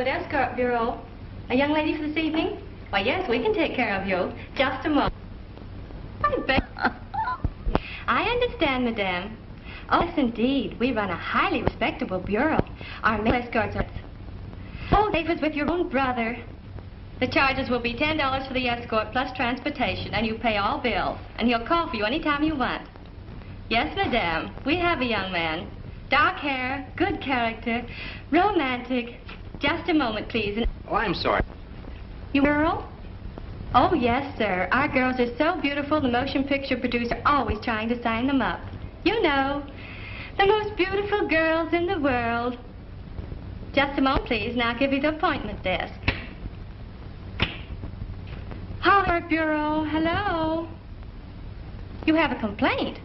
Escort Bureau. A young lady for this evening? Why, yes, we can take care of you. Just a moment. I understand, madame. Oh, yes, indeed. We run a highly respectable bureau. Our male escorts are... Oh, David's with your own brother. The charges will be $10 for the escort plus transportation, and you pay all bills. And he'll call for you anytime you want. Yes, madame. We have a young man. Dark hair, good character, romantic. Just a moment, please. Oh, I'm sorry. You girl? Oh, yes, sir. Our girls are so beautiful, the motion picture producer always trying to sign them up. You know, the most beautiful girls in the world. Just a moment, please, and I'll give you the appointment desk. Escort Bureau, hello. You have a complaint?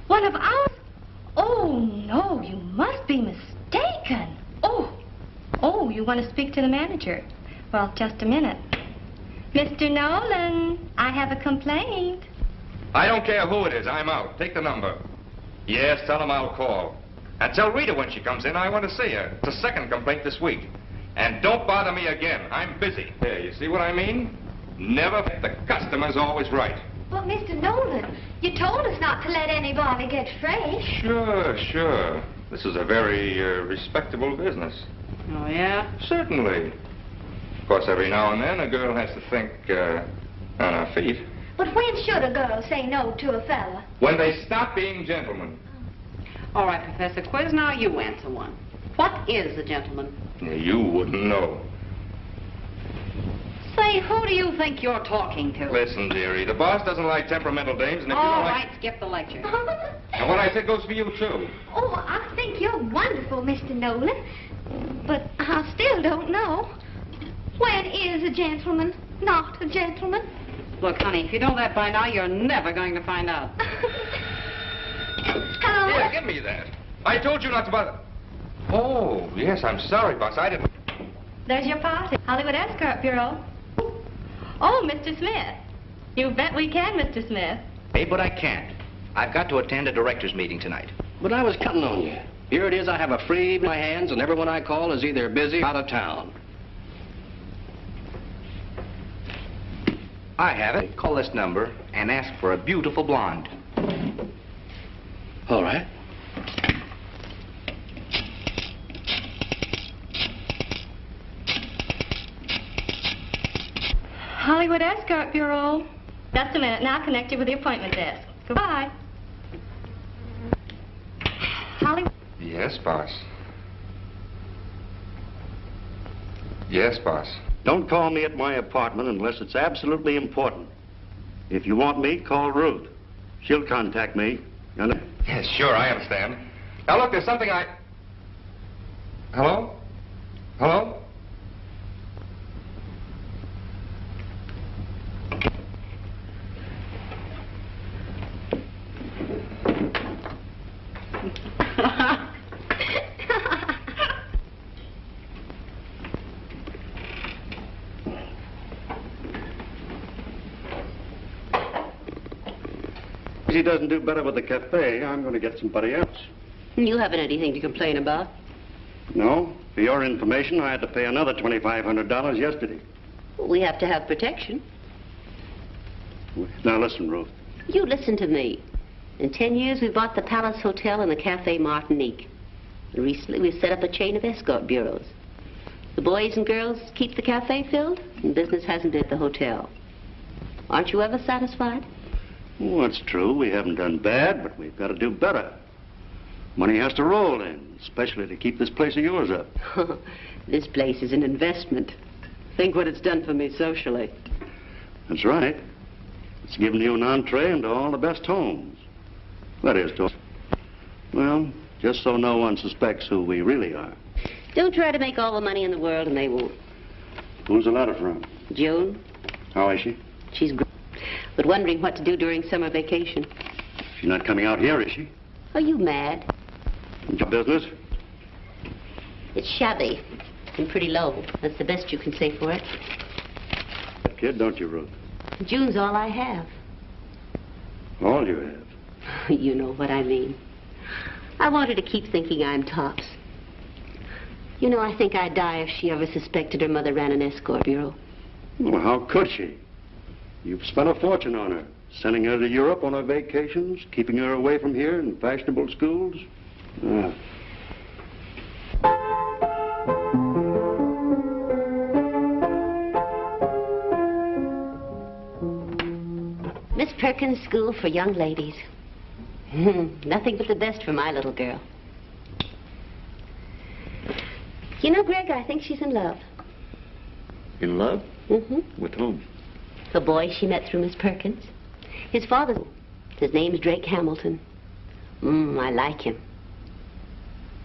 One of ours? Oh, no, you must be mistaken. Oh, you want to speak to the manager? Well, just a minute. Mr. Nolan, I have a complaint. I don't care who it is. I'm out. Take the number. Yes, tell him I'll call. And tell Rita when she comes in I want to see her. It's the second complaint this week. And don't bother me again. I'm busy. Here, you see what I mean? Never. The customer's always right. But, Mr. Nolan, you told us not to let anybody get fresh. Sure. This is a very respectable business. Oh, yeah? Certainly. Of course, every now and then a girl has to think on her feet. But when should a girl say no to a fella? When they stop being gentlemen. All right, Professor Quiz, now you answer one. What is a gentleman? You wouldn't know. Say, who do you think you're talking to? Listen, dearie, the boss doesn't like temperamental dames, and if you All don't right, skip the lecture. And what I said goes for you, too. Oh, I think you're wonderful, Mr. Nolan. But I still don't know. When is a gentleman not a gentleman? Look, honey, if you know that by now, you're never going to find out. Hello? Here, give me that. I told you not to bother. Oh, yes, I'm sorry, boss. I didn't... There's your party. Hollywood Escort Bureau. Oh, Mr. Smith. You bet we can, Mr. Smith. Hey, but I can't. I've got to attend a director's meeting tonight. But I was counting on you. Here it is, I have a free in my hands, and everyone I call is either busy or out of town. I have it. Call this number and ask for a beautiful blonde. All right. Hollywood Escort Bureau. Just a minute, now I'll connect you with the appointment desk. Goodbye. Hollywood. Yes, boss. Yes, boss. Don't call me at my apartment unless it's absolutely important. If you want me, call Ruth. She'll contact me. Yes, sure, I understand. Now, look, there's something I... Hello? Hello? If he doesn't do better with the cafe, I'm going to get somebody else. You haven't anything to complain about? No. For your information, I had to pay another $2,500 yesterday. We have to have protection. Now listen, Ruth. You listen to me. In 10 years, we bought the Palace Hotel and the Cafe Martinique. And recently, we've set up a chain of escort bureaus. The boys and girls keep the cafe filled, and business hasn't been at the hotel. Aren't you ever satisfied? Well, that's true. We haven't done bad, but we've got to do better. Money has to roll in, especially to keep this place of yours up. This place is an investment. Think what it's done for me socially. That's right. It's given you an entree into all the best homes. That is, well, just so no one suspects who we really are. Don't try to make all the money in the world, and they won't. Who's the letter from? June, How is she? she's great, but wondering what to do during summer vacation. She's not coming out here, is she? Are you mad? Your business? It's shabby and pretty low. That's the best you can say for it. That kid, don't you, Ruth? June's all I have. All you have. You know what I mean. I want her to keep thinking I'm tops. You know, I think I'd die if she ever suspected her mother ran an escort bureau. Well, how could she? You've spent a fortune on her, sending her to Europe on her vacations, keeping her away from here in fashionable schools. Ah. Miss Perkins' School for Young Ladies. Nothing but the best for my little girl. You know, Greg, I think she's in love. In love? Mm-hmm. With whom? A boy she met through Miss Perkins. His his name's Drake Hamilton. I like him.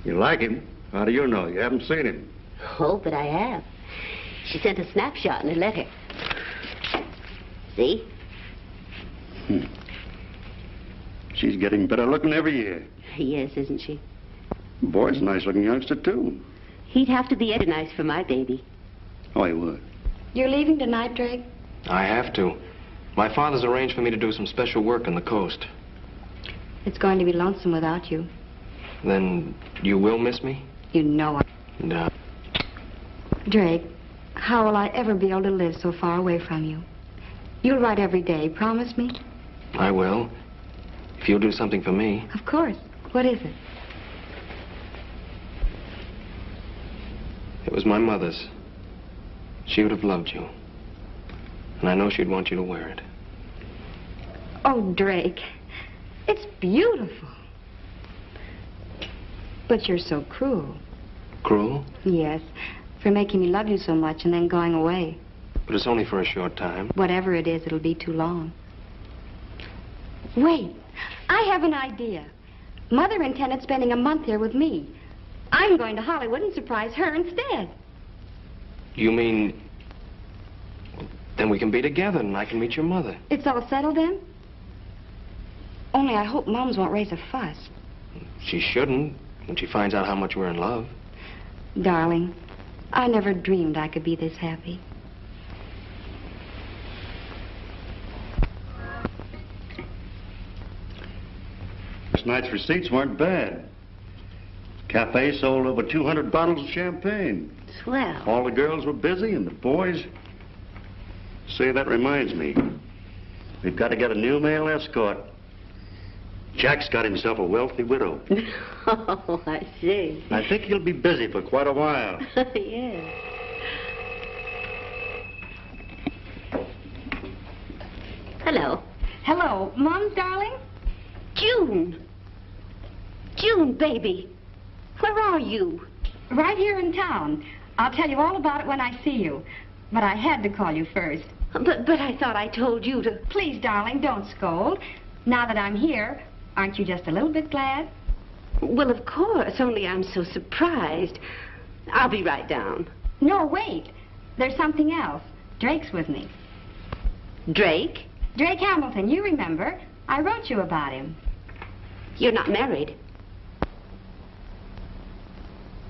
You like him? How do you know? You haven't seen him. Oh, but I have. She sent a snapshot in her letter. See? She's getting better looking every year. Yes, isn't she? The boy's a nice looking youngster, too. He'd have to be extra nice for my baby. Oh, he would. You're leaving tonight, Drake? I have to. My father's arranged for me to do some special work on the coast. It's going to be lonesome without you. Then you will miss me? You know it. No. Drake, how will I ever be able to live so far away from you? You'll write every day, promise me? I will. If you'll do something for me. Of course. What is it? It was my mother's. She would have loved you. And I know she'd want you to wear it. Oh, Drake, it's beautiful. But you're so cruel. Cruel? Yes, for making me love you so much and then going away. But it's only for a short time. Whatever it is, it'll be too long. Wait, I have an idea. Mother intended spending a month here with me. I'm going to Hollywood and surprise her instead. You mean... Then we can be together and I can meet your mother. It's all settled then? Only I hope Mums won't raise a fuss. She shouldn't when she finds out how much we're in love. Darling, I never dreamed I could be this happy. This night's receipts weren't bad. Cafe sold over 200 bottles of champagne. Swell. All the girls were busy and the boys... Say, that reminds me. We've got to get a new male escort. Jack's got himself a wealthy widow. Oh, I see. I think he'll be busy for quite a while. Yes. Hello. Hello, Mums, darling? June. June, baby. Where are you? Right here in town. I'll tell you all about it when I see you. But I had to call you first. But I thought I told you to... Please, darling, don't scold. Now that I'm here, aren't you just a little bit glad? Well, of course, only I'm so surprised. I'll be right down. No, wait. There's something else. Drake's with me. Drake? Drake Hamilton, you remember. I wrote you about him. You're not married.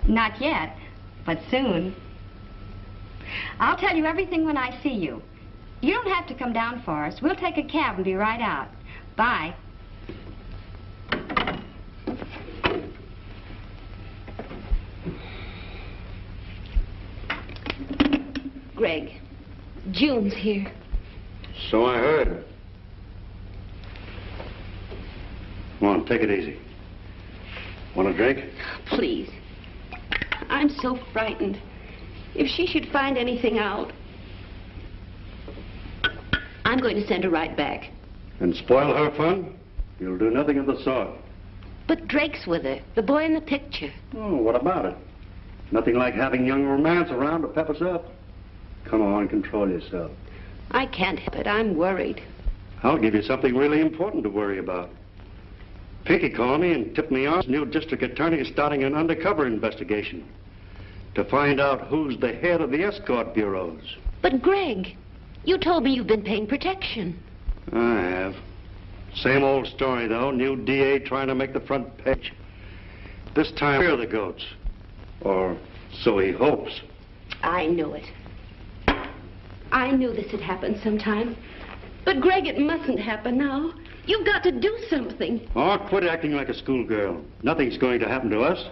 Not yet, but soon. I'll tell you everything when I see you. You don't have to come down for us. We'll take a cab and be right out. Bye. Greg, June's here. So I heard. Come on, take it easy. Want a drink? Please. I'm so frightened. If she should find anything out, I'm going to send her right back. And spoil her fun? You'll do nothing of the sort. But Drake's with her, the boy in the picture. Oh, what about it? Nothing like having young romance around to pep us up. Come on, control yourself. I can't help it. I'm worried. I'll give you something really important to worry about. Pinky called me and tipped me off. New district attorney is starting an undercover investigation. to find out who's the head of the escort bureaus. But, Greg, you told me you've been paying protection. I have. Same old story, though. New DA trying to make the front page. This time, we're the goats. Or so he hopes. I knew it. I knew this had happened sometime. But, Greg, it mustn't happen now. You've got to do something. Oh, quit acting like a schoolgirl. Nothing's going to happen to us.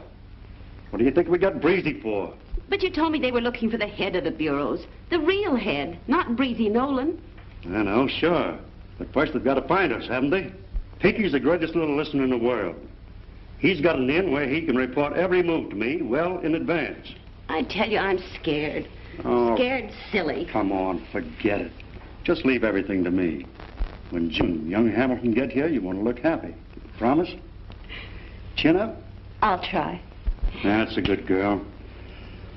What do you think we got Breezy for? But you told me they were looking for the head of the bureaus. The real head, not Breezy Nolan. I know, sure. But first they've got to find us, haven't they? Pinky's the greatest little listener in the world. He's got an in where he can report every move to me well in advance. I tell you, I'm scared. Oh, Scared silly. come on, forget it. Just leave everything to me. When Jim and young Hamilton get here, you want to look happy. Promise? Chin up? I'll try. That's a good girl.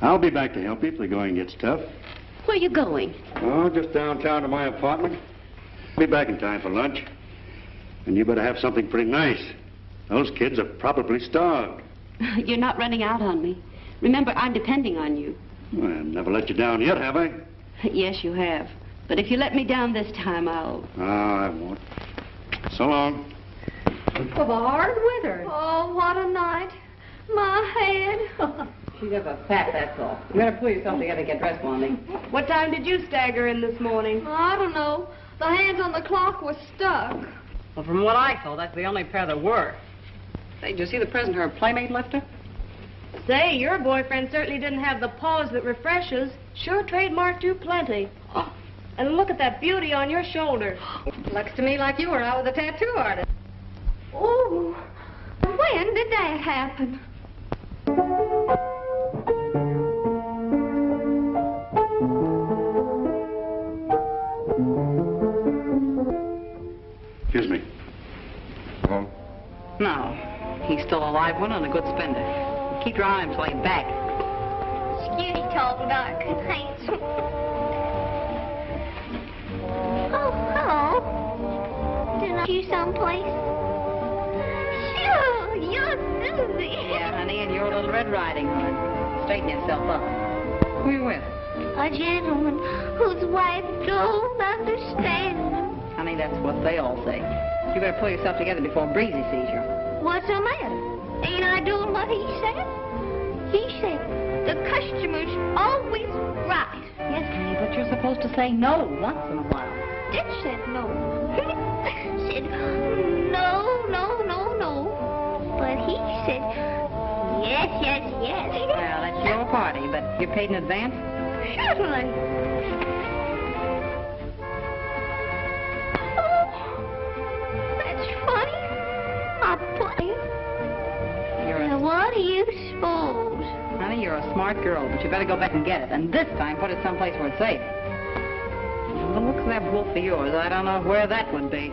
I'll be back to help you if the going gets tough. Where are you going? Oh, just downtown to my apartment. I'll be back in time for lunch. And you better have something pretty nice. Those kids are probably starved. You're not running out on me. Remember, I'm depending on you. Well, I've never let you down yet, have I? Yes, you have. But if you let me down this time, I'll... Oh, I won't. So long. Well, the hard weather. Oh, what a night. My head. She's just a fat, that's all. You better pull yourself together and get dressed, Blondie. What time did you stagger in this morning? I don't know. The hands on the clock were stuck. Well, from what I saw, that's the only pair that were. Say, did you see the present her playmate left her? Say, your boyfriend certainly didn't have the pause that refreshes. Sure trademarked you plenty. Oh. And look at that beauty on your shoulder. Looks to me like you were out with a tattoo artist. Oh, when did that happen? Excuse me. Home? No. He's still a live one and a good spender. Keep your eye on him till he's back. Skinny, tall, dark, and handsome. Oh, hello. Did I see you someplace? Sure, you're Susie. Yeah, honey, and you're a little Red Riding Hood. Straighten yourself up. Who are you with? A gentleman whose wife don't understand him. Honey, that's what they all say. You better pull yourself together before Breezy sees you. What's the matter? Ain't I doing what he said? He said the customer's always right. Yes, honey, but you're supposed to say no once in a while. Dick said no. Said no, no, no, no. But he said yes, yes, yes. Well, that's your party, but you're paid in advance? Certainly. Oh, that's funny. I put you. Now, what do you suppose? Honey, you're a smart girl, but you better go back and get it. And this time, put it someplace where it's safe. The looks of that wolf of yours, I don't know where that would be.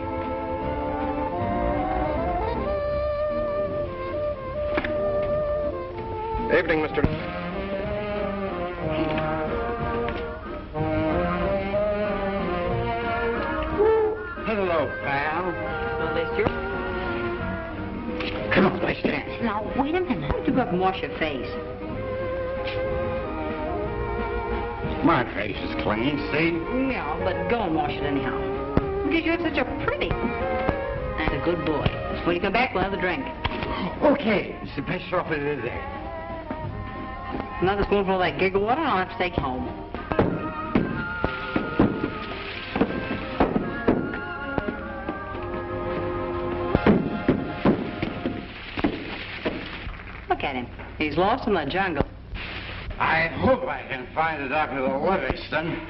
Evening, Mr. Hello, pal. Well, this your... Come on, let's dance. Now, wait a minute. Why don't you go up and wash your face? My face is clean, see? Yeah, but go and wash it anyhow. Because you have such a pretty... And a good boy. When you come back, we'll have a drink. Okay, it's the best offer there. Another spoonful of that giggle water, and I'll have to take you home. Look at him. He's lost in the jungle. I hope I can find the Dr. Livingston.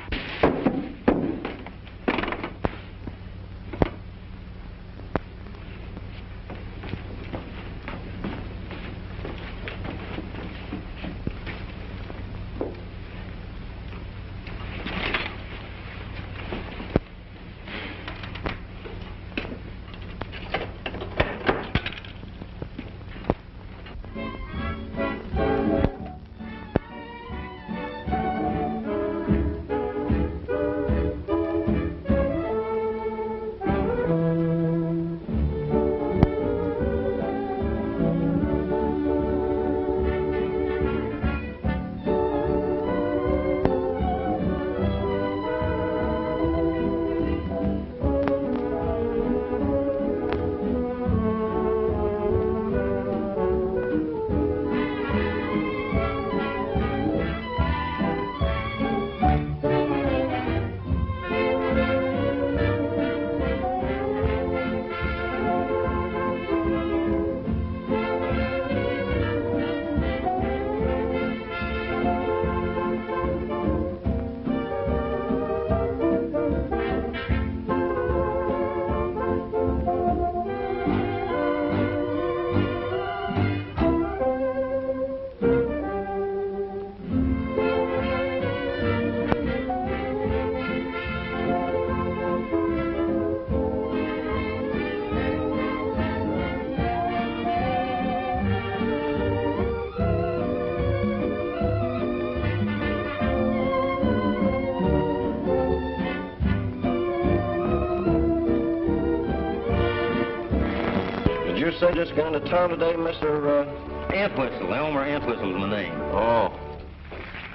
say just got into town today, Mr. Entwistle? Elmer Entwistle's my name. Oh.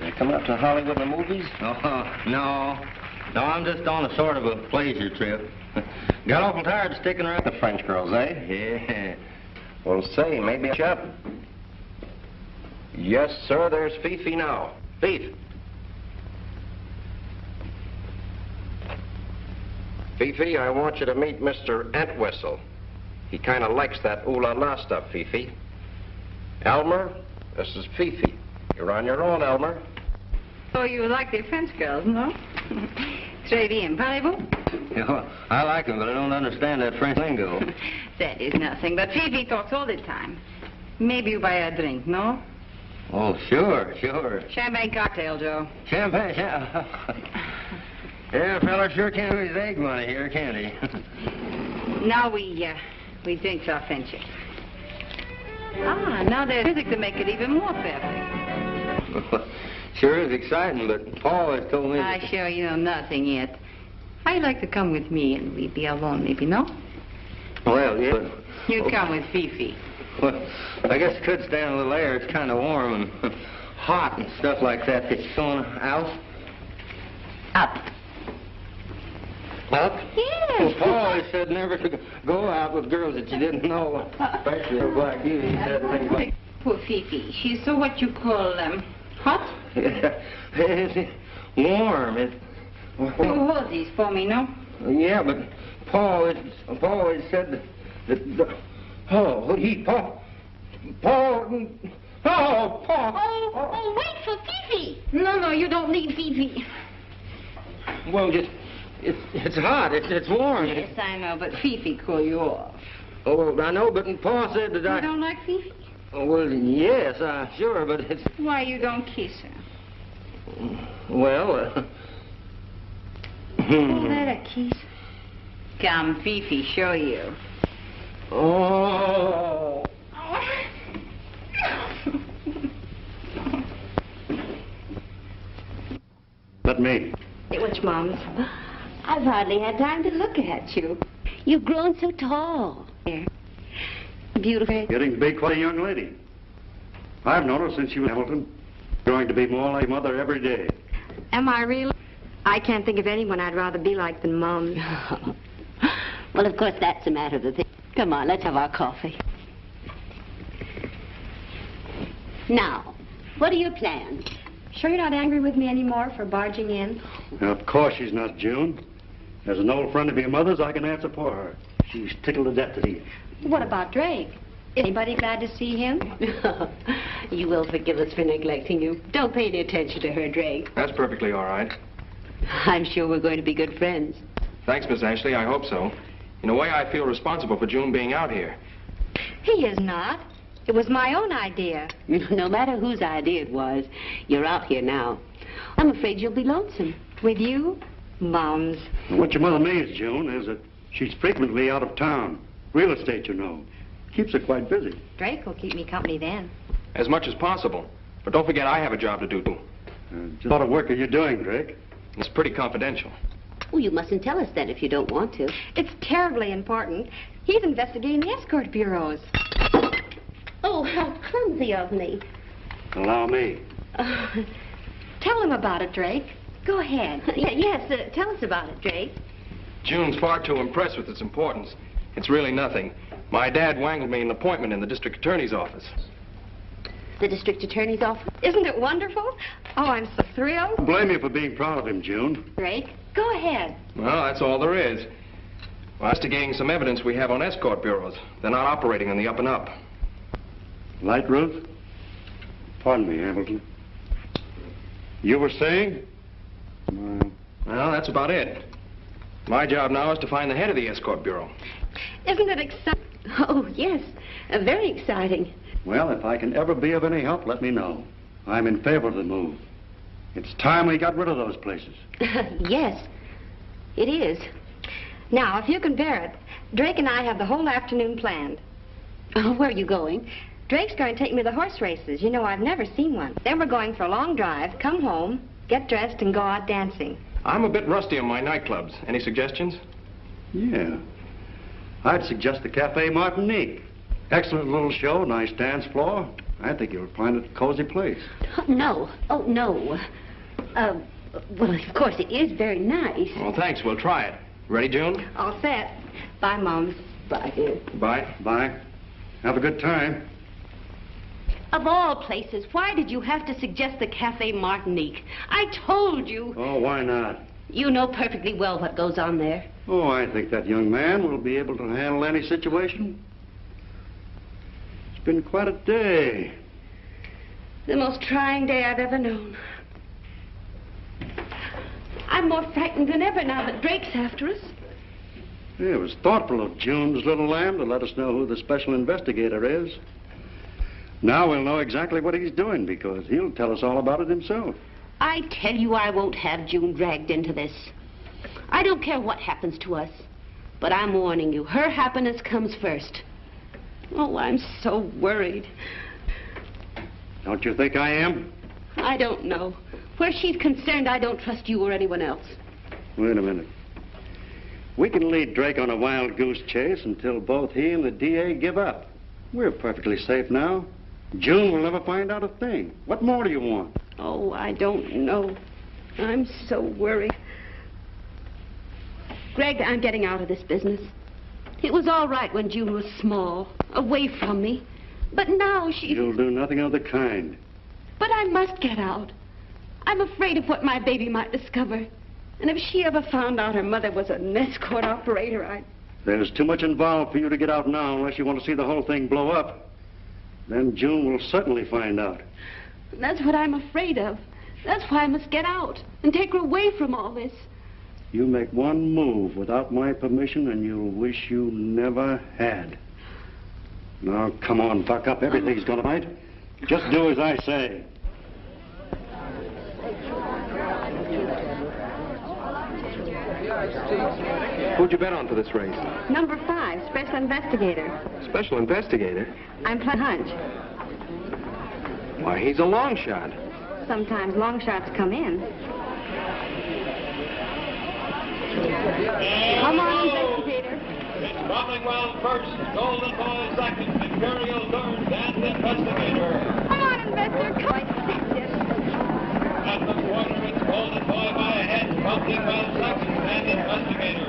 You come up to Hollywood in the movies? Oh, no. No, I'm just on a sort of a pleasure trip. Got awful tired of sticking around the French girls, eh? Yeah. Well, say, maybe a up. Yes, sir, there's Fifi now. Fifi. Fifi, I want you to meet Mr. Entwistle. He kind of likes that ooh-la-la stuff, Fifi. Elmer, this is Fifi. You're on your own, Elmer. Oh, you like the French girls, no? Très bien. Parlez-vous? Yeah, I like them, but I don't understand that French lingo. That is nothing, but Fifi talks all the time. Maybe you buy a drink, no? Oh, sure, sure. Champagne cocktail, Joe. Champagne, yeah, fella sure can't lose egg money here, can't he? Now we drink our friendship. Ah, now there's music to make it even more perfect. Sure is exciting, but Paul has told me... I sure you know nothing yet. How'd you like to come with me and we'd be alone, maybe, no? Well, yeah, but... You come with Fifi. Well, I guess it could stand a little air. It's kind of warm and hot and stuff like that. It's going out. Up. Up? Yes. Well, Paul he said never to go out with girls that you didn't know, especially like you. He said things like... Poor Fifi. She's so what you call, hot? It's warm. It's... You hold these for me, no? Yeah, but Paul had said that Paul, Oh, wait for Fifi. No, you don't need Fifi. Well, it's hot. It's warm. Yes, I know, but Fifi cool you off. Oh, well, I know, but Paul said that You don't like Fifi? Oh, well, yes, sure, but it's... Why you don't kiss her? Well, Oh, that a kiss. Come, Fifi, show you. Oh. Let me. Which, Mums? I've hardly had time to look at you. You've grown so tall. Beautiful. Getting to be quite a young lady. I've noticed since you was in Hamilton, growing to be more like mother every day. Am I really? I can't think of anyone I'd rather be like than Mom. Well, of course, that's a matter of the thing. Come on, let's have our coffee. Now, what are your plans? Sure you're not angry with me anymore for barging in? Of course she's not, June. As an old friend of your mother's, I can answer for her. She's tickled to death to see you. What about Drake? Is anybody glad to see him? You will forgive us for neglecting you. Don't pay any attention to her, Drake. That's perfectly all right. I'm sure we're going to be good friends. Thanks, Miss Ashley. I hope so. In a way, I feel responsible for June being out here. He is not. It was my own idea. No matter whose idea it was, you're out here now. I'm afraid you'll be lonesome. With you? Mom's. What your mother means, June, is that she's frequently out of town. Real estate, you know. Keeps her quite busy. Drake will keep me company then. As much as possible. But don't forget I have a job to do, too. Just what work are you doing, Drake? It's pretty confidential. Oh, you mustn't tell us that if you don't want to. It's terribly important. He's investigating the escort bureaus. Oh, how clumsy of me. Allow me. Tell him about it, Drake. Go ahead. Yes, tell us about it, Drake. June's far too impressed with its importance. It's really nothing. My dad wangled me an appointment in the district attorney's office. The district attorney's office? Isn't it wonderful? Oh, I'm so thrilled. I blame you for being proud of him, June. Drake, go ahead. Well, that's all there is. We're investigating some evidence we have on escort bureaus. They're not operating on the up and up. Light, Ruth? Pardon me, Hamilton. You were saying? Well, that's about it. My job now is to find the head of the escort bureau. Isn't it exciting? Oh, yes. Very exciting. Well, if I can ever be of any help, let me know. I'm in favor of the move. It's time we got rid of those places. Yes, it is. Now, if you can bear it, Drake and I have the whole afternoon planned. Oh, where are you going? Drake's going to take me to the horse races. You know, I've never seen one. Then we're going for a long drive, come home, get dressed, and go out dancing. I'm a bit rusty on my nightclubs. Any suggestions? Yeah. I'd suggest the Cafe Martinique. Excellent little show, nice dance floor. I think you'll find it a cozy place. No. Oh, no. Well, of course, it is very nice. Well, thanks. We'll try it. Ready, June? All set. Bye, Mom. Bye, dear. Bye. Bye. Have a good time. Of all places, why did you have to suggest the Cafe Martinique? I told you. Oh, why not? You know perfectly well what goes on there. Oh, I think that young man will be able to handle any situation. It's been quite a day. The most trying day I've ever known. I'm more frightened than ever now that Drake's after us. Yeah, it was thoughtful of June's little lamb to let us know who the special investigator is. Now we'll know exactly what he's doing because he'll tell us all about it himself. I tell you, I won't have June dragged into this. I don't care what happens to us. But I'm warning you, her happiness comes first. Oh, I'm so worried. Don't you think I am? I don't know. Where she's concerned, I don't trust you or anyone else. Wait a minute. We can lead Drake on a wild goose chase until both he and the DA give up. We're perfectly safe now. June will never find out a thing. What more do you want? Oh, I don't know. I'm so worried. Greg, I'm getting out of this business. It was all right when June was small, away from me. But now she... You'll do nothing of the kind. But I must get out. I'm afraid of what my baby might discover. And if she ever found out her mother was an escort operator, I'd... There's too much involved for you to get out now unless you want to see the whole thing blow up. Then June will certainly find out. That's what I'm afraid of. That's why I must get out and take her away from all this. You make one move without my permission and you'll wish you never had. Now, come on, buck up. Everything's gonna right. Just do as I say. Who'd you bet on for this race? Number 5, Special Investigator. Special investigator? I'm playing hunch. Why, he's a long shot. Sometimes long shots come in. Come on, Investigator. It's Rumbling Wild first, Golden Boy second, Imperial third, and Investigator. Come on, Investor. Come on. At the quarter, it's Golden Boy by a head, Rumbling Wild second, and Investigator.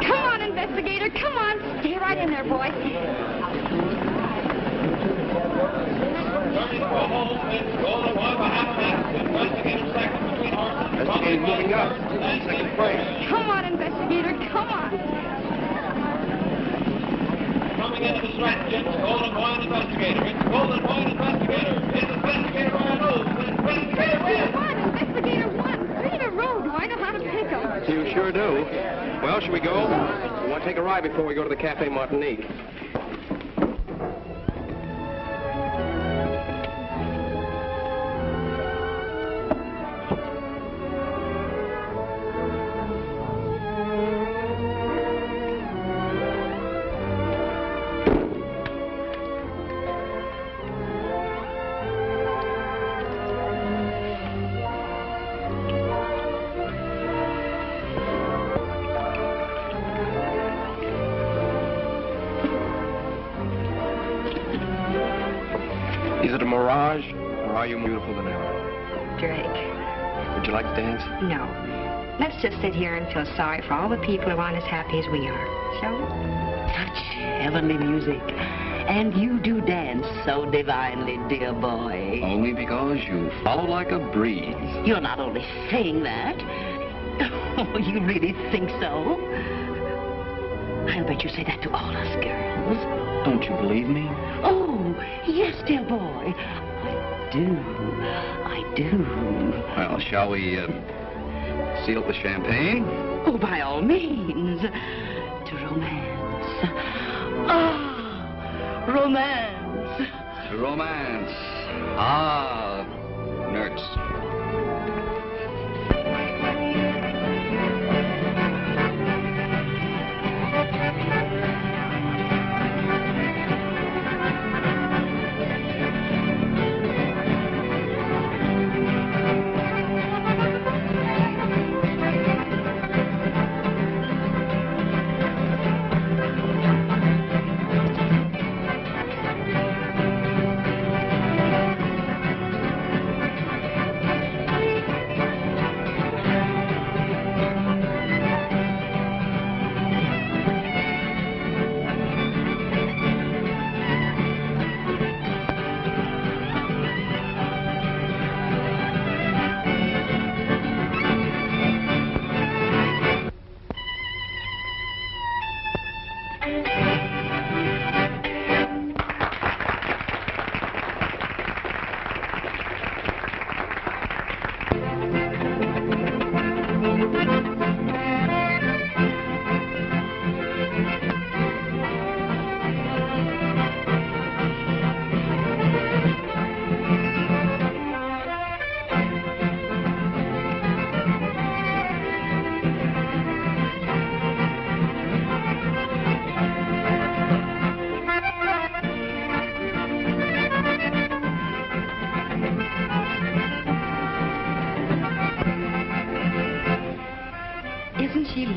Come on, Investigator. Come on. Stay right in there, boy. Turning for home, it's Golden Boy by half a length, Investigator second between horses. Investigator's moving up. Second place. Come on, Investigator. Come on. Coming into the stretch, it's Golden Boy and Investigator. It's Golden Boy and Investigator. It's Investigator on a move. Investigator wins. Investigator won. 3 in a row. Do I know how to pick 'em? You sure do. Well, should we go? We want to take a ride before we go to the Cafe Martinique. Is it a mirage, or are you more beautiful than ever? Drake. Would you like to dance? No. Let's just sit here and feel sorry for all the people who aren't as happy as we are. Shall we? Such heavenly music. And you do dance so divinely, dear boy. Only because you follow like a breeze. You're not only saying that. Oh, you really think so? I'll bet you say that to all us girls. Don't you believe me? Oh, yes, dear boy. I do. I do. Well, shall we seal the champagne? Oh, by all means. To romance. Ah, romance. Romance. Ah, nurse.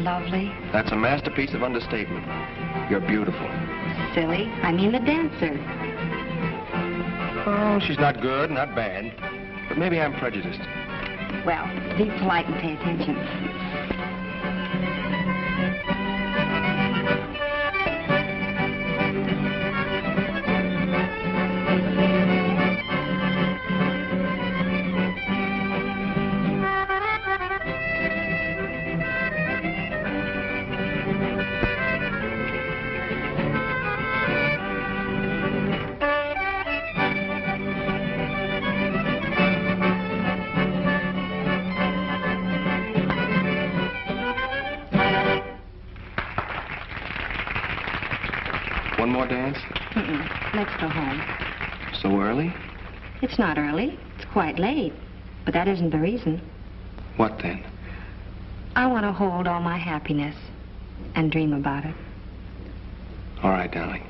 lovely? That's a masterpiece of understatement. You're beautiful. Silly. I mean the dancer. Oh, she's not good, not bad. But maybe I'm prejudiced. Well, be polite and pay attention. One more dance? Let's go home. So early? It's not early. It's quite late. But that isn't the reason. What then? I want to hold all my happiness and dream about it. All right, darling.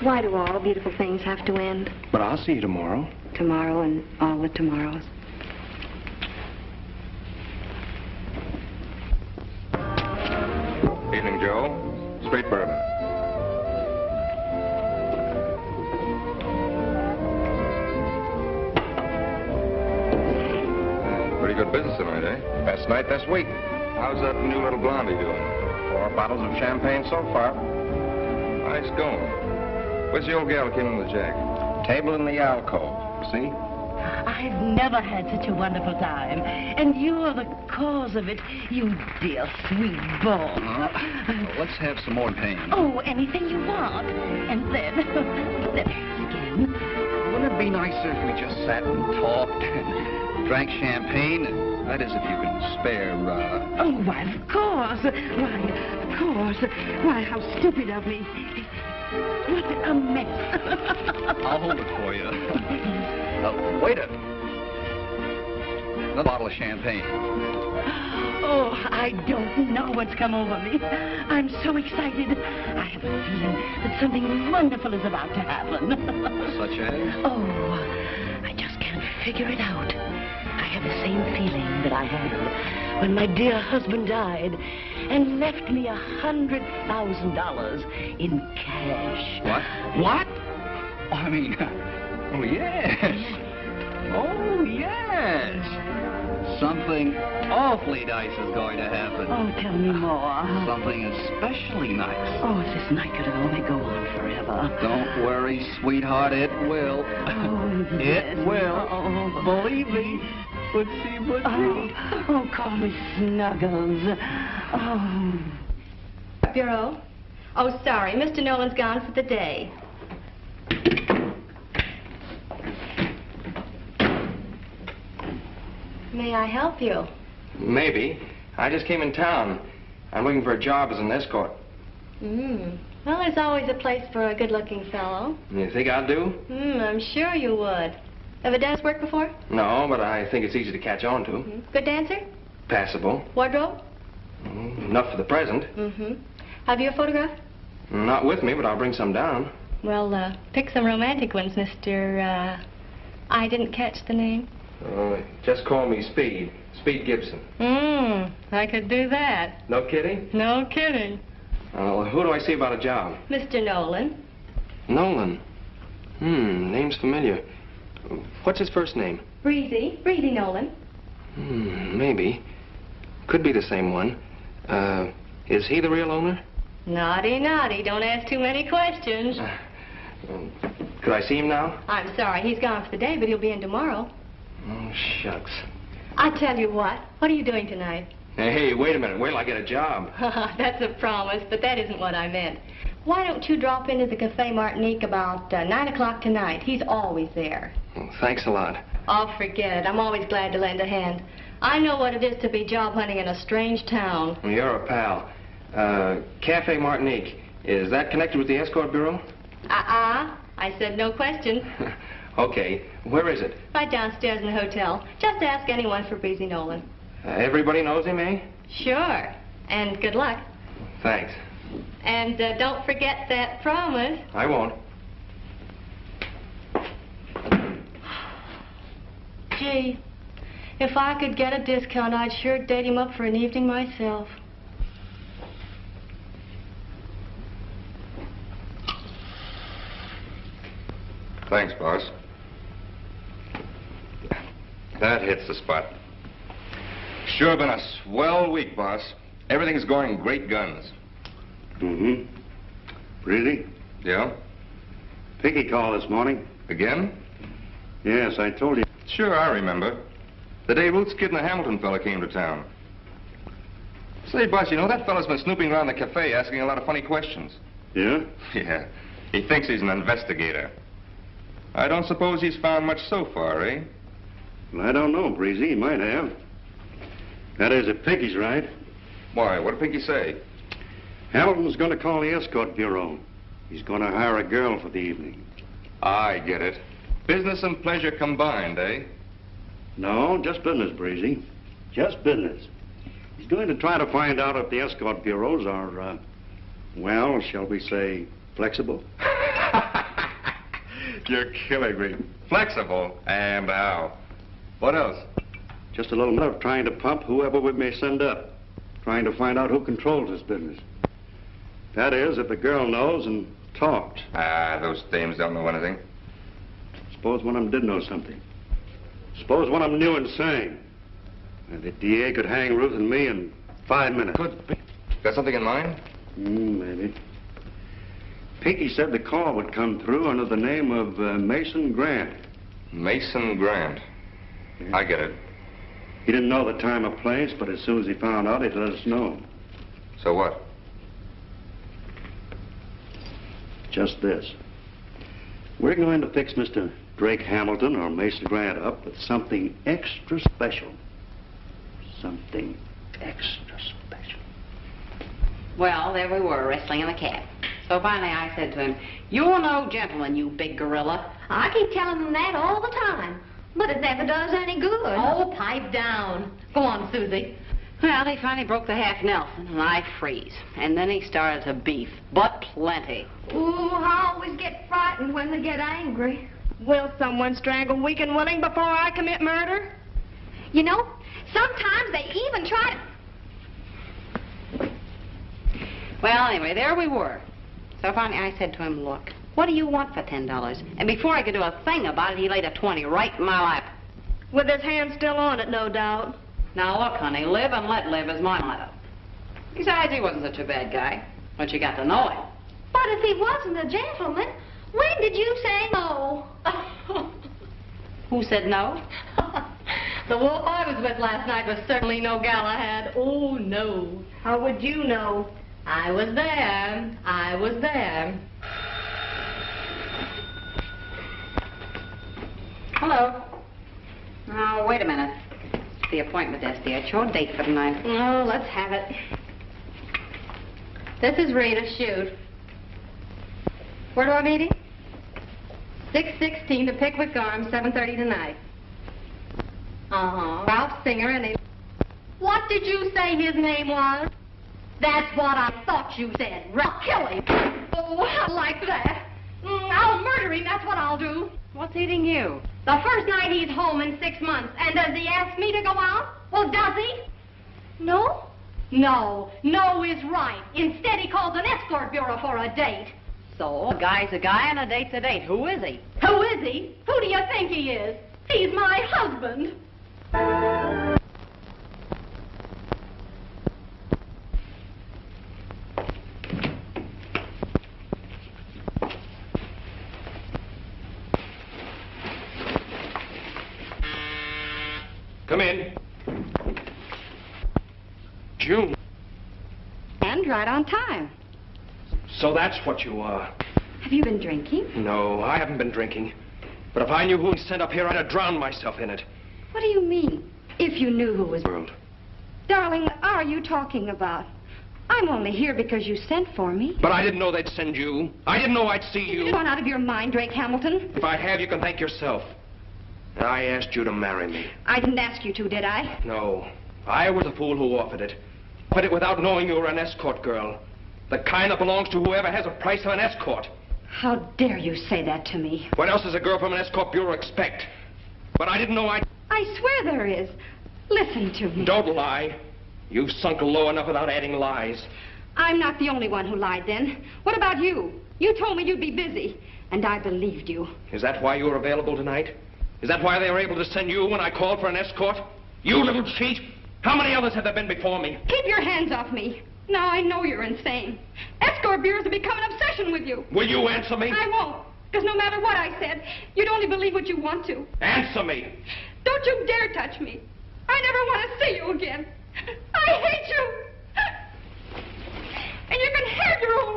Why do all beautiful things have to end? But I'll see you tomorrow. Tomorrow and all the tomorrows. Evening, Joe. Straight bourbon. Pretty good business tonight, eh? Best night this week. How's that new little blondie doing? 4 bottles of champagne so far. Nice going. Where's the old gal who came in with Jack? Table in the alcove. See? I've never had such a wonderful time. And you're the cause of it, you dear sweet boy. Let's have some more pain. Oh, anything you want. And then again. Wouldn't it be nicer if we just sat and talked and drank champagne? That is, if you can spare, Oh, why, of course. Why, of course. Why, how stupid of me. What a mess. I'll hold it for you. Waiter. Another bottle of champagne. Oh, I don't know what's come over me. I'm so excited. I have a feeling that something wonderful is about to happen. Such as? Oh, I just can't figure it out. I have the same feeling that I had when my dear husband died and left me $100,000 in cash. What? What? I mean, oh, yes. Oh, yes. Something awfully nice is going to happen. Oh, tell me more. Something especially nice. Oh, if this night could only go on forever. Don't worry, sweetheart, it will. Oh, It will. Oh. Believe me. Footsie, footsie. Oh, call me Snuggles. Oh. Bureau? Oh, sorry. Mr. Nolan's gone for the day. May I help you? Maybe. I just came in town. I'm looking for a job as an escort. Well, there's always a place for a good-looking fellow. You think I'll do? I'm sure you would. Ever done this work before? No, but I think it's easy to catch on to. Good dancer? Passable. Wardrobe? Enough for the present. Have you a photograph? Not with me, but I'll bring some down. Well, pick some romantic ones, Mr. I didn't catch the name. Just call me Speed. Speed Gibson. I could do that. No kidding? No kidding. Who do I see about a job? Mr. Nolan. Nolan. Name's familiar. What's his first name? Breezy. Breezy Nolan. Maybe. Could be the same one. Is he the real owner? Naughty, naughty. Don't ask too many questions. Could I see him now? I'm sorry. He's gone for the day, but he'll be in tomorrow. Oh, shucks. I tell you what. What are you doing tonight? Hey, wait a minute. Wait till I get a job. That's a promise, but that isn't what I meant. Why don't you drop into the Cafe Martinique about 9 o'clock tonight? He's always there. Well, thanks a lot. Oh, forget it. I'm always glad to lend a hand. I know what it is to be job hunting in a strange town. Well, you're a pal. Cafe Martinique. Is that connected with the Escort Bureau? I said no questions. Okay. Where is it? Right downstairs in the hotel. Just ask anyone for Breezy Nolan. Everybody knows him, eh? Sure. And good luck. Thanks. And don't forget that promise. I won't. Gee, If I could get a discount, I'd sure date him up for an evening myself. Thanks, boss. That hits the spot. Sure been a swell week, boss. Everything's going great guns. Mm-hmm. Really? Yeah? Piggy called this morning. Again? Yes, I told you. Sure, I remember. The day Ruth's kid and the Hamilton fella came to town. Say, boss, you know, that fella's been snooping around the cafe asking a lot of funny questions. Yeah? Yeah. He thinks he's an investigator. I don't suppose he's found much so far, eh? Well, I don't know, Breezy. He might have. That is, if Piggy's right. Why? What did Pinky say? Hamilton's going to call the Escort Bureau. He's going to hire a girl for the evening. I get it. Business and pleasure combined, eh? No, just business, Breezy. Just business. He's going to try to find out if the Escort Bureaus are, well, shall we say, flexible? You're killing me. Flexible? And how? What else? Just a little bit of trying to pump whoever we may send up. Trying to find out who controls this business. That is, if the girl knows and talks. Ah, those dames don't know anything. Suppose one of them did know something. Suppose one of them knew and sang. And the DA could hang Ruth and me in 5 minutes. Could be. Got something in mind? Maybe. Pinky said the call would come through under the name of Mason Grant. Mason Grant. Yeah. I get it. He didn't know the time or place, but as soon as he found out, he'd let us know. So what? Just this. We're going to fix Mr. Drake Hamilton or Mason Grant up with something extra special. Something extra special. Well, there we were, wrestling in the cab. So finally I said to him, "You're no gentleman, you big gorilla." I keep telling them that all the time, but it never does any good. Oh, pipe down. Go on, Susie. Well, he finally broke the half Nelson, and I freeze. And then he started to beef, but plenty. Ooh, I always get frightened when they get angry. Will someone strangle weak and willing before I commit murder? You know, sometimes they even try to... Well, anyway, there we were. So finally I said to him, "Look, what do you want for $10? And before I could do a thing about it, he laid a 20 right in my lap. With his hand still on it, no doubt. Now, look, honey, live and let live is my motto. Besides, he wasn't such a bad guy once you got to know him. But if he wasn't a gentleman, when did you say no? Who said no? The wolf I was with last night was certainly no Galahad. Oh, no. How would you know? I was there. I was there. Hello. Oh, wait a minute. The appointment desk, dear. It's your date for tonight. Oh, let's have it. This is Rita. Shoot. Where do I meet him? 616 to Pickwick Arms, 7:30 tonight. Ralph Singer, and he... What did you say his name was? That's what I thought you said. Ralph, kill him. Oh, I like that. I'll murder him, that's what I'll do. What's eating you? The first night he's home in 6 months. And does he ask me to go out? Well, does he? No? No. No is right. Instead, he calls an escort bureau for a date. So, a guy's a guy and a date's a date. Who is he? Who is he? Who do you think he is? He's my husband. Come in. June. And right on time. So that's what you are. Have you been drinking? No, I haven't been drinking. But if I knew who he sent up here, I'd have drowned myself in it. What do you mean, if you knew who was... World. Darling, what are you talking about? I'm only here because you sent for me. But I didn't know they'd send you. I didn't know I'd see you. You've gone out of your mind, Drake Hamilton. If I have, you can thank yourself. I asked you to marry me. I didn't ask you to, did I? No. I was the fool who offered it. Offered it without knowing you were an escort girl. The kind that belongs to whoever has a price of an escort. How dare you say that to me? What else does a girl from an escort bureau expect? But I didn't know I'd... I swear there is. Listen to me. Don't lie. You've sunk low enough without adding lies. I'm not the only one who lied then. What about you? You told me you'd be busy, and I believed you. Is that why you were available tonight? Is that why they were able to send you when I called for an escort? You little cheat! How many others have there been before me? Keep your hands off me. Now I know you're insane. Escort bureaus have become an obsession with you. Will you answer me? I won't, because no matter what I said, you'd only believe what you want to. Answer me! Don't you dare touch me. I never want to see you again. I hate you. And you can have your own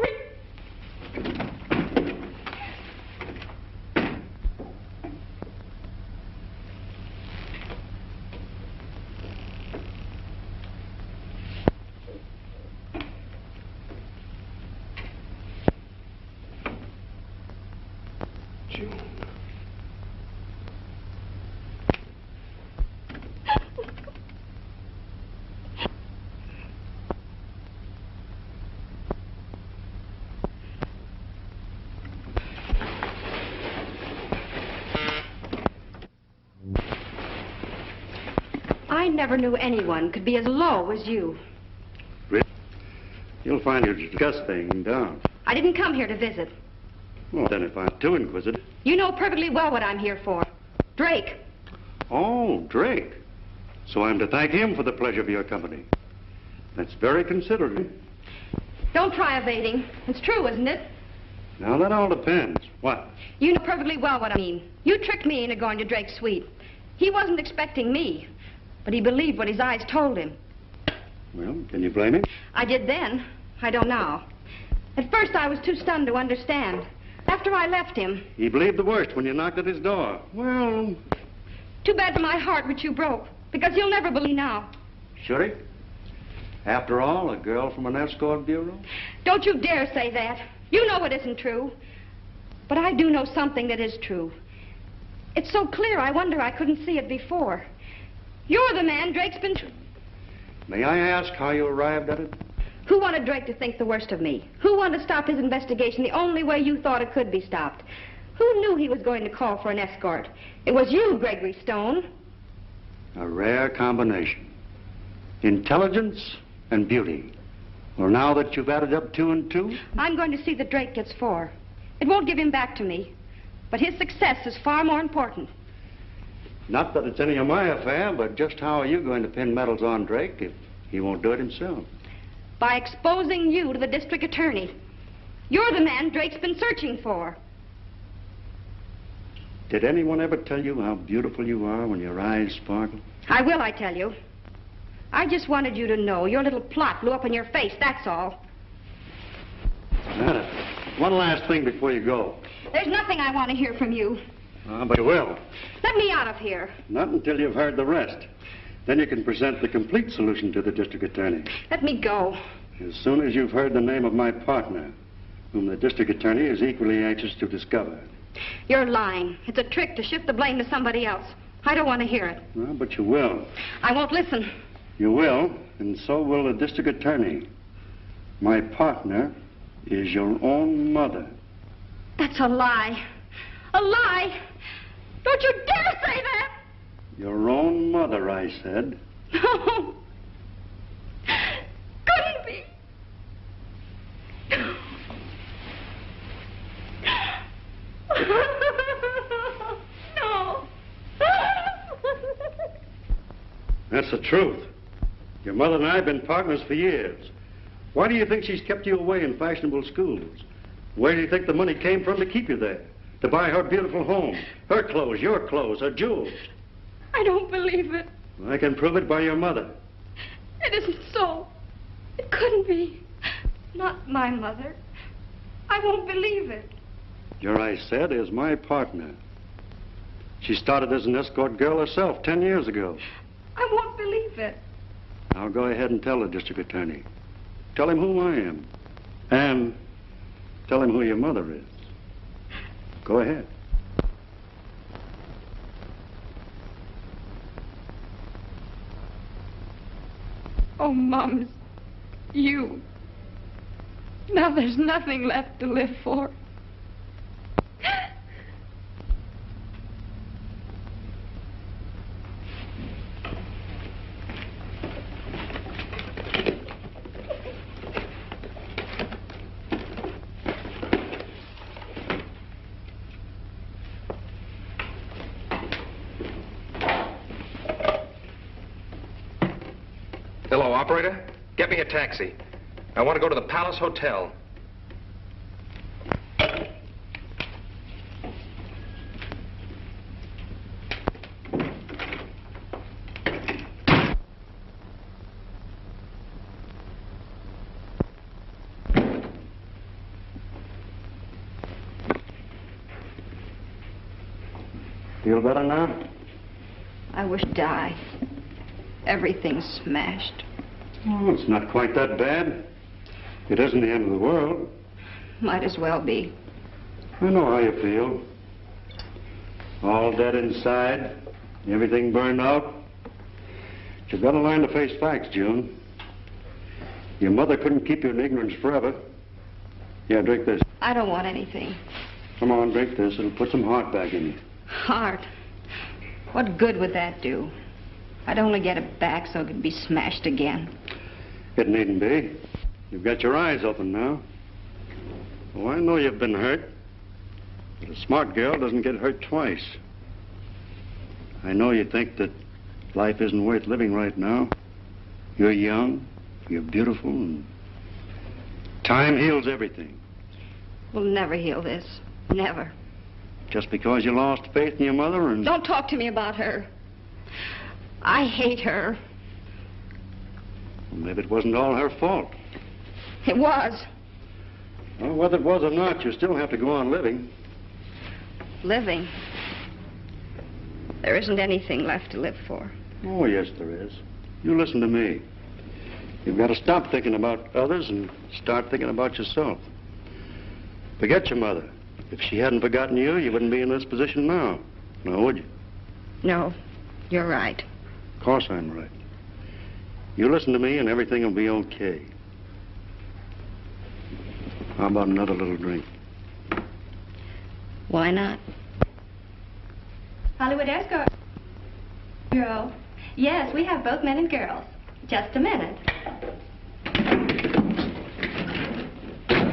I never knew anyone could be as low as you. Really? You'll find you discuss things down. I didn't come here to visit. Well, then if I'm too inquisitive. You know perfectly well what I'm here for. Drake. Oh, Drake. So I'm to thank him for the pleasure of your company. That's very considerate. Don't try evading. It's true, isn't it? Now, that all depends. What? You know perfectly well what I mean. You tricked me into going to Drake's suite. He wasn't expecting me, but he believed what his eyes told him. Well, can you blame him? I did then. I don't now. At first, I was too stunned to understand. After I left him... He believed the worst when you knocked at his door. Well... Too bad for my heart, which you broke, because he'll never believe now. Should he? After all, a girl from an escort bureau? Don't you dare say that. You know it isn't true. But I do know something that is true. It's so clear, I wonder I couldn't see it before. You're the man Drake's been... May I ask how you arrived at it? Who wanted Drake to think the worst of me? Who wanted to stop his investigation the only way you thought it could be stopped? Who knew he was going to call for an escort? It was you, Gregory Stone. A rare combination. Intelligence and beauty. Well, now that you've added up 2 and 2? I'm going to see that Drake gets 4. It won't give him back to me. But his success is far more important. Not that it's any of my affair, but just how are you going to pin medals on Drake if he won't do it himself? By exposing you to the district attorney. You're the man Drake's been searching for. Did anyone ever tell you how beautiful you are when your eyes sparkle? I will, I tell you. I just wanted you to know your little plot blew up in your face, that's all. Nada. One last thing before you go. There's nothing I want to hear from you. But you will. Let me out of here. Not until you've heard the rest. Then you can present the complete solution to the district attorney. Let me go. As soon as you've heard the name of my partner, whom the district attorney is equally anxious to discover. You're lying. It's a trick to shift the blame to somebody else. I don't want to hear it. Well, but you will. I won't listen. You will, and so will the district attorney. My partner is your own mother. That's a lie. A lie! Don't you dare say that! Your own mother, I said. No. Couldn't be. No. That's the truth. Your mother and I have been partners for years. Why do you think she's kept you away in fashionable schools? Where do you think the money came from to keep you there? To buy her beautiful home, her clothes, your clothes, her jewels. I don't believe it. I can prove it by your mother. It isn't so. It couldn't be. Not my mother. I won't believe it. Your, I said, is my partner. She started as an escort girl herself 10 years ago. I won't believe it. I'll go ahead and tell the district attorney. Tell him who I am. And tell him who your mother is. Go ahead. Oh, Mums, you. Now there's nothing left to live for. Hello, operator. Get me a taxi. I want to go to the Palace Hotel. Feel better now? I wish to die. Everything's smashed. Oh, it's not quite that bad. It isn't the end of the world. Might as well be. I know how you feel. All dead inside, everything burned out. But you've got to learn to face facts, June. Your mother couldn't keep you in ignorance forever. Yeah, drink this. I don't want anything. Come on, drink this. It'll put some heart back in you. Heart. What good would that do? I'd only get it back so it could be smashed again. It needn't be. You've got your eyes open now. Oh, I know you've been hurt. But a smart girl doesn't get hurt twice. I know you think that life isn't worth living right now. You're young, you're beautiful, and time heals everything. We'll never heal this. Never. Just because you lost faith in your mother and... Don't talk to me about her. I hate her. Well, maybe it wasn't all her fault. It was. Well, whether it was or not, you still have to go on living. Living. There isn't anything left to live for. Oh, yes, there is. You listen to me. You've got to stop thinking about others and start thinking about yourself. Forget your mother. If she hadn't forgotten you, you wouldn't be in this position now. Now, would you? No, you're right. Of course I'm right. You listen to me and everything will be okay. How about another little drink? Why not? Hollywood Escort. Girl. Yes, we have both men and girls. Just a minute.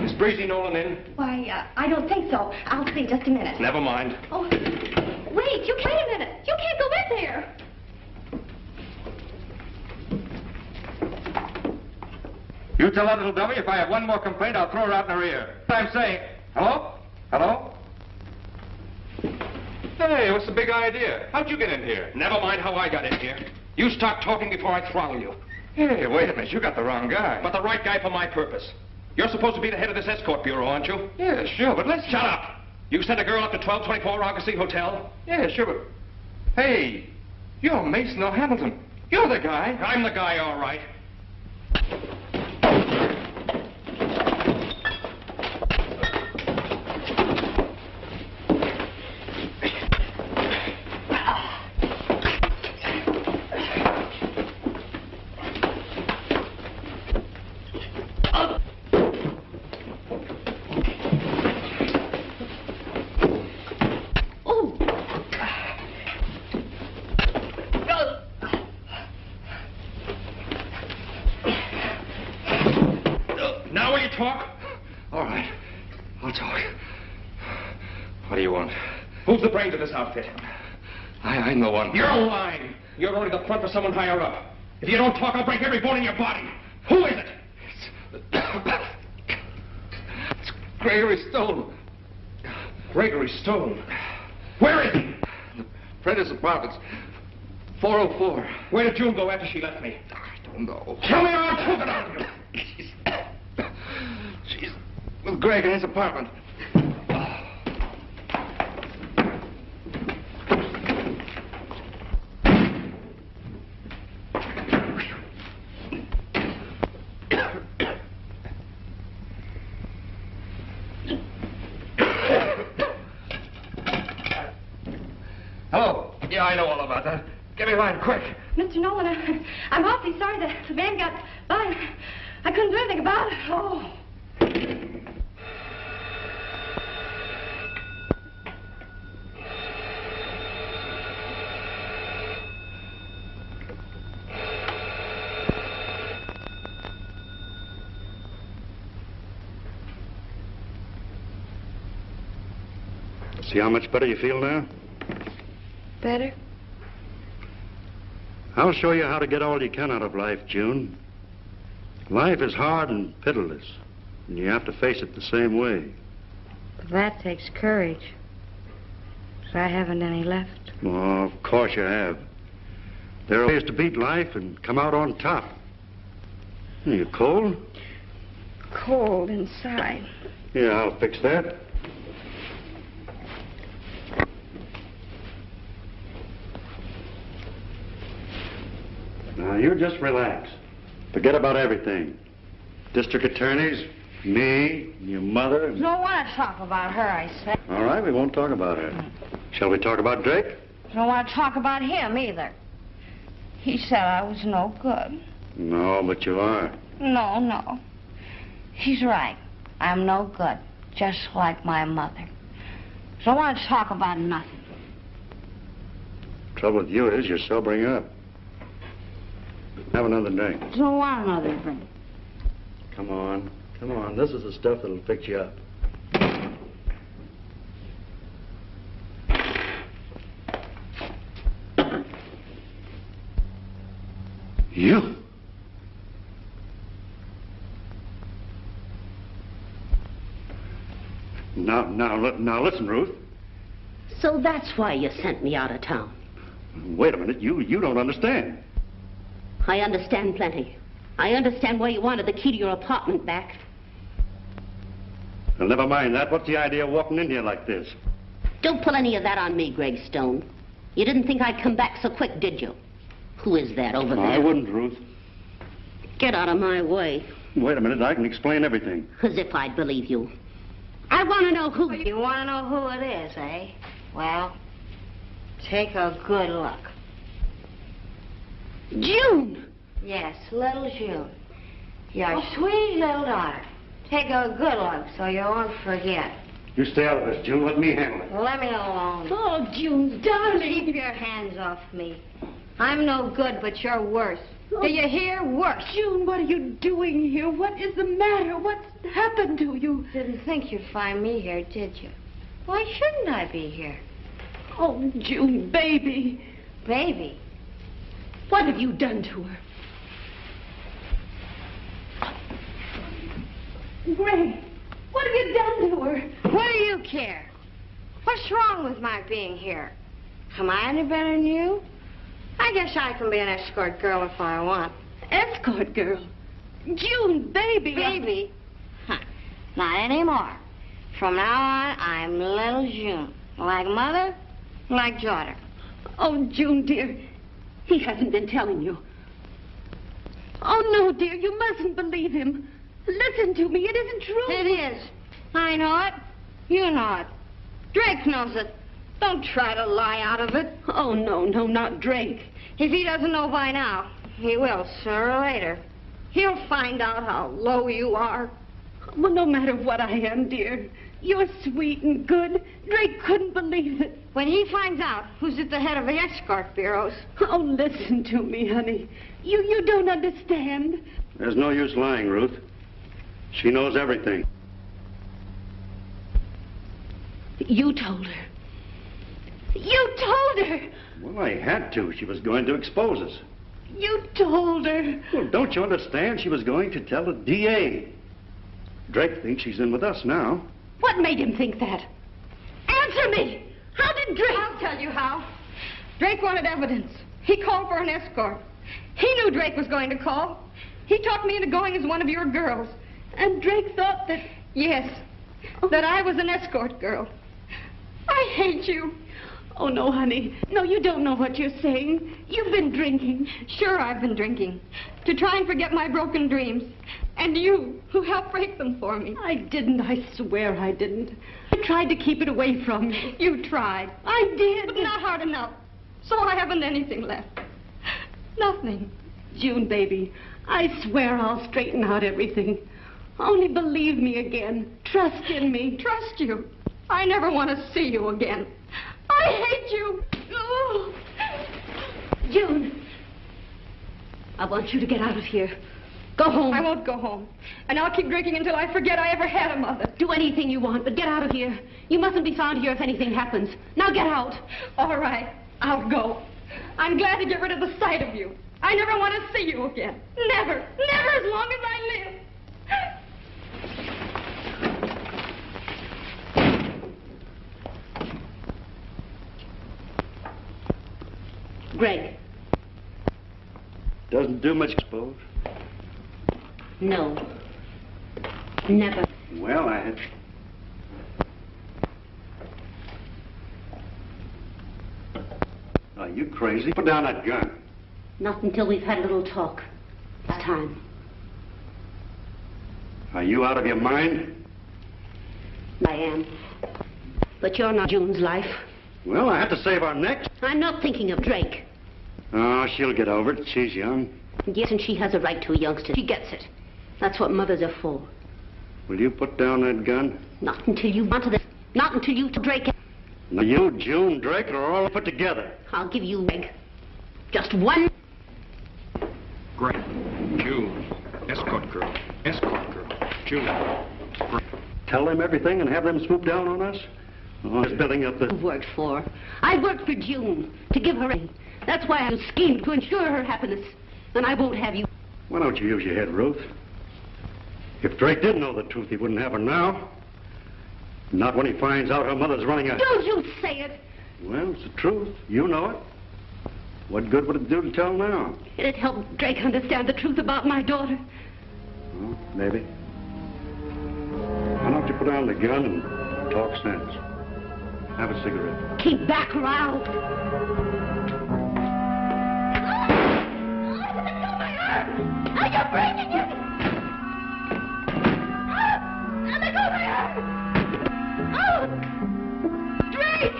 Is Breezy Nolan in? Why, I don't think so. I'll see. Just a minute. Never mind. Oh, wait a minute. You can't go in there. You tell that little dummy if I have one more complaint, I'll throw her out in her ear. I'm saying... Hello? Hello? Hey, what's the big idea? How'd you get in here? Never mind how I got in here. You start talking before I throttle you. Hey, wait a minute. You got the wrong guy. But the right guy for my purpose. You're supposed to be the head of this escort bureau, aren't you? Yeah, sure, but let's... Shut up! You sent a girl up to 1224 Argosy Hotel? Yeah, sure, but... Hey, you're Mason or Hamilton. You're the guy. I'm the guy, all right. Who's the brains of this outfit? I'm the one. You're lying. You're only the front for someone higher up. If you don't talk, I'll break every bone in your body. Who is it? It's Gregory Stone. Gregory Stone? Where is he? The Prentice Apartments. 404. Where did June go after she left me? I don't know. Tell me or I'll prove it on you. She's with Greg in his apartment. Yeah, I know all about that. Get me a line, quick. Mr. Nolan, I'm awfully sorry that the man got by. I couldn't do anything about it. Oh. See how much better you feel now? Better? I'll show you how to get all you can out of life, June. Life is hard and pitiless, and you have to face it the same way. But that takes courage. 'Cause I haven't any left. Oh, of course you have. There are ways to beat life and come out on top. Are you cold? Cold inside. Yeah, I'll fix that. Now, you just relax. Forget about everything. District attorneys, me, your mother. Don't want to talk about her, I said. All right, we won't talk about her. Shall we talk about Drake? Don't want to talk about him either. He said I was no good. No, but you are. No. He's right. I'm no good, just like my mother. Don't want to talk about nothing. Trouble with you is you're sobering up. Have another drink. Don't want another drink. Come on. This is the stuff that'll fix you up. You? Now, listen, Ruth. So that's why you sent me out of town. Wait a minute. You don't understand. I understand plenty. I understand why you wanted the key to your apartment back. Well, never mind that. What's the idea of walking in here like this? Don't pull any of that on me, Greg Stone. You didn't think I'd come back so quick, did you? Who is that over there? I wouldn't, Ruth. Get out of my way. Wait a minute. I can explain everything. As if I'd believe you. I want to know who... You want to know who it is, eh? Well, take a good look. June! Yes, little June. Your sweet little daughter. Take a good look so you won't forget. You stay out of this, June. Let me handle it. Let me alone. Oh, June, darling. Keep your hands off me. I'm no good, but you're worse. Do you hear? Worse. June, what are you doing here? What is the matter? What's happened to you? Didn't think you'd find me here, did you? Why shouldn't I be here? Oh, June, baby. Baby? What have you done to her? Greg, what have you done to her? What do you care? What's wrong with my being here? Am I any better than you? I guess I can be an escort girl if I want. Escort girl? June, baby. Baby? Huh. Not anymore. From now on, I'm little June. Like mother, like daughter. Oh, June, dear, he hasn't been telling you. Oh, no, dear, you mustn't believe him. Listen to me, it isn't true. It is. I know it. You know it. Drake knows it. Don't try to lie out of it. Oh, no, not Drake. If he doesn't know by now, he will sooner or later. He'll find out how low you are. Well, no matter what I am, dear, you're sweet and good. Drake couldn't believe it. When he finds out who's at the head of the escort bureaus... Oh, listen to me, honey. You don't understand. There's no use lying, Ruth. She knows everything. You told her. You told her! Well, I had to. She was going to expose us. You told her. Well, don't you understand? She was going to tell the DA. Drake thinks she's in with us now. What made him think that? Answer me! How did Drake... I'll tell you how. Drake wanted evidence. He called for an escort. He knew Drake was going to call. He talked me into going as one of your girls. And Drake thought that... Yes, that I was an escort girl. I hate you. Oh, no, honey. No, you don't know what you're saying. You've been drinking. Sure, I've been drinking. To try and forget my broken dreams. And you, who helped break them for me. I didn't. I swear I didn't. I tried to keep it away from you. You tried. I did. But not hard enough. So I haven't anything left. Nothing. June, baby, I swear I'll straighten out everything. Only believe me again. Trust in me. Trust you? I never want to see you again. I hate you. Oh. June, I want you to get out of here. Go home. I won't go home. And I'll keep drinking until I forget I ever had a mother. Do anything you want, but get out of here. You mustn't be found here if anything happens. Now get out. All right. I'll go. I'm glad to get rid of the sight of you. I never want to see you again. Never. Never as long as I live. Greg. Doesn't do much, I suppose. No. Never. Well, I had... Are you crazy? Put down that gun. Not until we've had a little talk. Last time. Are you out of your mind? I am. But you're not June's life. Well, I have to save our necks. I'm not thinking of Drake. Oh, she'll get over it. She's young. Yes, and she has a right to a youngster. She gets it. That's what mothers are for. Will you put down that gun? Not until you want to this. Not until you to Drake. Now, you, June, Drake are all put together. I'll give you Greg. Just one. Greg. June. Escort girl. Escort girl. June. Greg. Tell them everything and have them swoop down on us? Oh, it's building up the... I've worked for. I worked for June to give her a... That's why I schemed to ensure her happiness. And I won't have you. Why don't you use your head, Ruth? If Drake did know the truth, he wouldn't have her now. Not when he finds out her mother's running a... Don't you say it! Well, it's the truth. You know it. What good would it do to tell now? It'd help Drake understand the truth about my daughter. Well, maybe. Why don't you put down the gun and talk sense? Have a cigarette. Keep back around. Are you breaking it? Let go of my arm! Oh! Drake!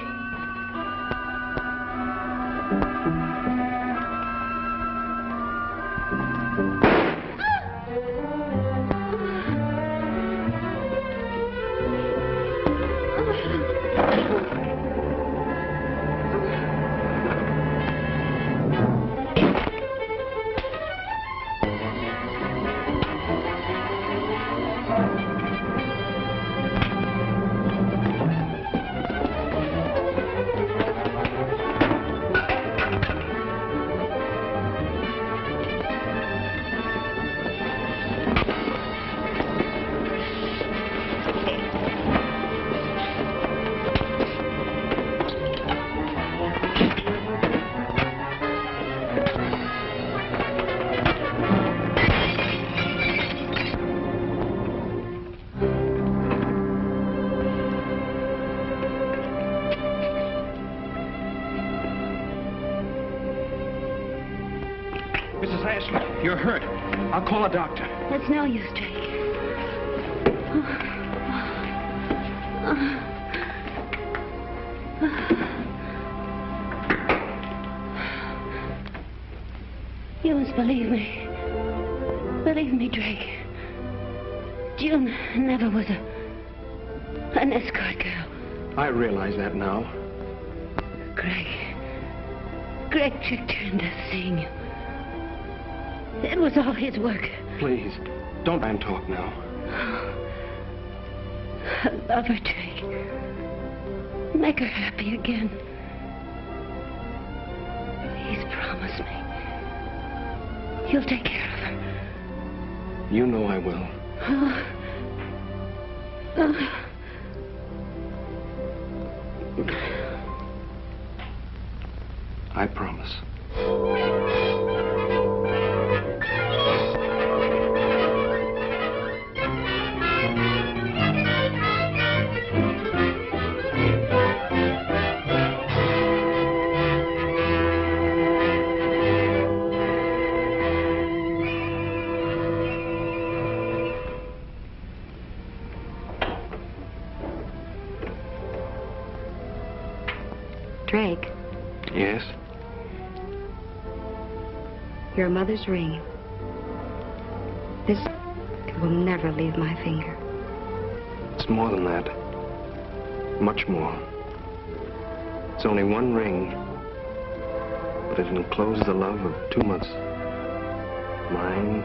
You're hurt. I'll call a doctor. It's no use, Drake. You must believe me. Believe me, Drake. June never was an escort girl. I realize that now. Greg tricked her into seeing you. It was all his work. Please, don't try and talk now. I love her, Drake. Make her happy again. Please promise me. You'll take care of her. You know I will. I promise. Drake. Yes? Your mother's ring. This will never leave my finger. It's more than that. Much more. It's only one ring, but it encloses the love of 2 months. Mine